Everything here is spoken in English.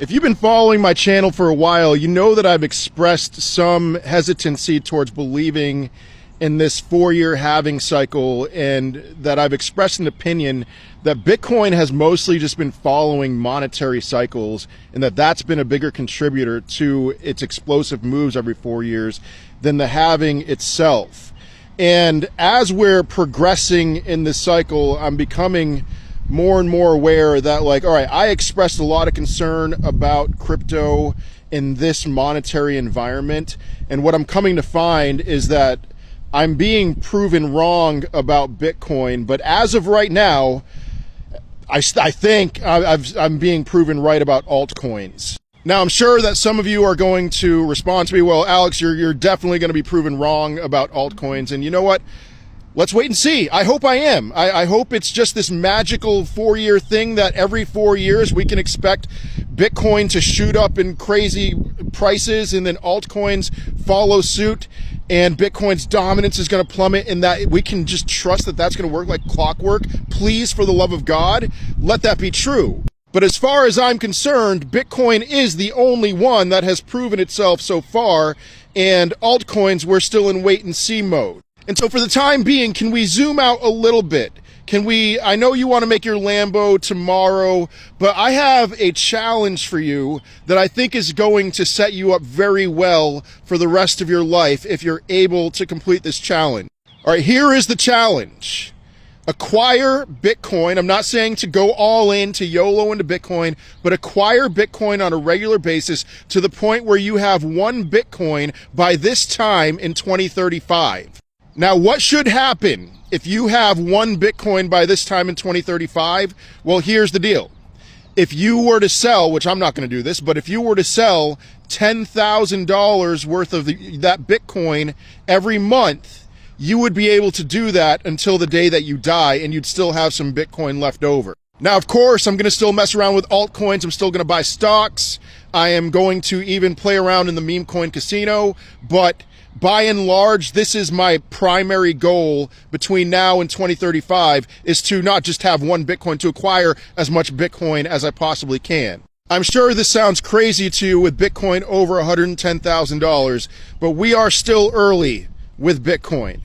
If you've been following my channel for a while, you know that I've expressed some hesitancy towards believing in this 4-year halving cycle, and that I've expressed an opinion that Bitcoin has mostly just been following monetary cycles, and that that's been a bigger contributor to its explosive moves every 4 years than the halving itself. And as we're progressing in this cycle, I'm becoming more and more aware that, like, all right, I expressed a lot of concern about crypto in this monetary environment, and what I'm coming to find is that I'm being proven wrong about Bitcoin. But as of right now, I think I'm being proven right about altcoins. Now, I'm sure that some of you are going to respond to me, well, Alex, you're definitely going to be proven wrong about altcoins. And you know what? Let's wait and see. I hope I am. I hope it's just this magical 4-year thing that every 4 years we can expect Bitcoin to shoot up in crazy prices, and then altcoins follow suit, and Bitcoin's dominance is going to plummet, and that we can just trust that that's going to work like clockwork. Please, for the love of God, let that be true. But as far as I'm concerned, Bitcoin is the only one that has proven itself so far, and altcoins, we're still in wait and see mode. And so for the time being, can we zoom out a little bit? I know you want to make your Lambo tomorrow, but I have a challenge for you that I think is going to set you up very well for the rest of your life if you're able to complete this challenge. All right, here is the challenge. Acquire Bitcoin. I'm not saying to go all in, to YOLO into Bitcoin, but acquire Bitcoin on a regular basis to the point where you have 1 Bitcoin by this time in 2035. Now, what should happen if you have 1 Bitcoin by this time in 2035? Well, here's the deal. If you were to sell, which I'm not going to do this, but if you were to sell $10,000 worth of that Bitcoin every month, you would be able to do that until the day that you die, and you'd still have some Bitcoin left over. Now, of course, I'm going to still mess around with altcoins. I'm still going to buy stocks. I am going to even play around in the meme coin casino, but by and large, this is my primary goal between now and 2035, is to not just have 1 Bitcoin, to acquire as much Bitcoin as I possibly can. I'm sure this sounds crazy to you with Bitcoin over $110,000, but we are still early with Bitcoin.